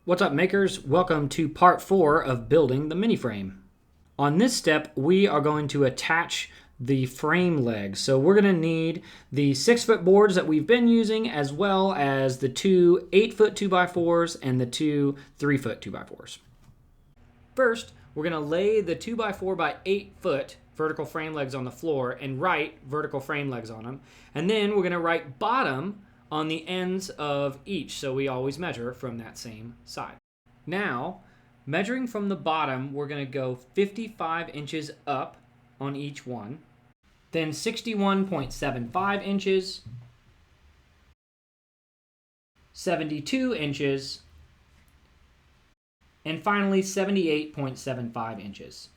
What's up, makers? Welcome to part 4 of building the mini frame. On this step, we are going to attach the frame legs. So we're going to need the 6-foot boards that we've been using, as well as the two 8-foot 2x4s and the two 3-foot 2x4s. First, we're going to lay the 2x4 by 8-foot vertical frame legs on the floor and write vertical frame legs on them. And then we're going to write bottom on the ends of each, so we always measure from that same side. Now, measuring from the bottom, we're going to go 55 inches up on each one, then 61.75 inches, 72 inches, and finally 78.75 inches.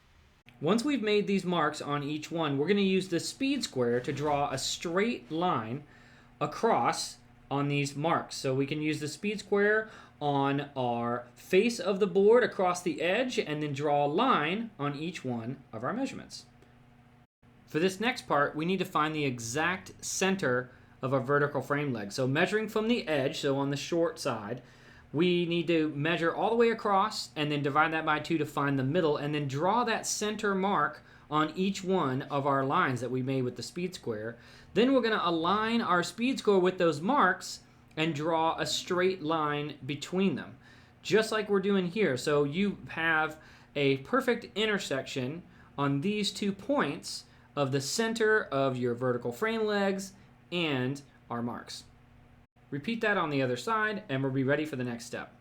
Once we've made these marks on each one, we're going to use the speed square to draw a straight line across on these marks. So we can use the speed square on our face of the board across the edge and then draw a line on each one of our measurements. For this next part, we need to find the exact center of our vertical frame leg. So measuring from the edge, so on the short side, we need to measure all the way across and then divide that by 2 to find the middle, and then draw that center mark on each one of our lines that we made with the speed square. Then we're going to align our speed square with those marks and draw a straight line between them, just like we're doing here. So you have a perfect intersection on these 2 points of the center of your vertical frame legs and our marks. Repeat that on the other side and we'll be ready for the next step.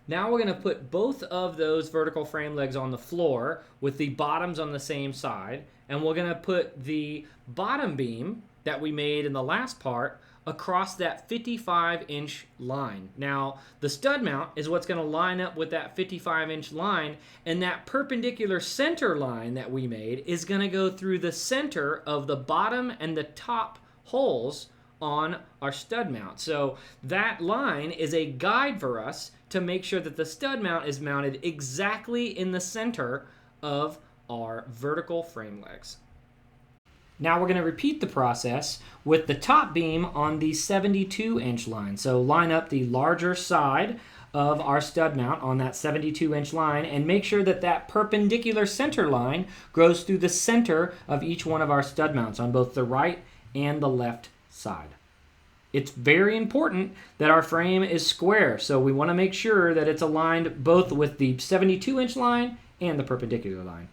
Now we're going to put both of those vertical frame legs on the floor with the bottoms on the same side, and we're going to put the bottom beam that we made in the last part across that 55-inch line. Now, the stud mount is what's going to line up with that 55-inch line, and that perpendicular center line that we made is going to go through the center of the bottom and the top holes on our stud mount. So that line is a guide for us to make sure that the stud mount is mounted exactly in the center of our vertical frame legs. Now we're going to repeat the process with the top beam on the 72-inch line. So line up the larger side of our stud mount on that 72-inch line and make sure that that perpendicular center line goes through the center of each one of our stud mounts on both the right and the left side. It's very important that our frame is square, so we want to make sure that it's aligned both with the 72-inch line and the perpendicular line.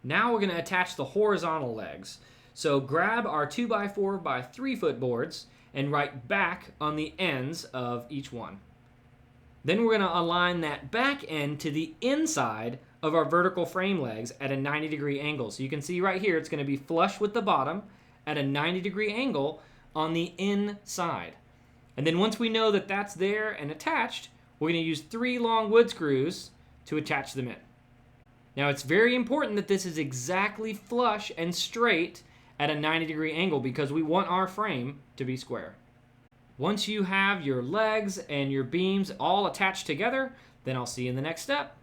Now we're going to attach the horizontal legs. So grab our 2x4 by 3-foot boards and write back on the ends of each one. Then we're going to align that back end to the inside of our vertical frame legs at a 90-degree angle. So you can see right here it's going to be flush with the bottom at a 90-degree angle on the inside. And then once we know that that's there and attached, we're going to use 3 long wood screws to attach them in. Now it's very important that this is exactly flush and straight at a 90-degree angle because we want our frame to be square. Once you have your legs and your beams all attached together, then I'll see you in the next step.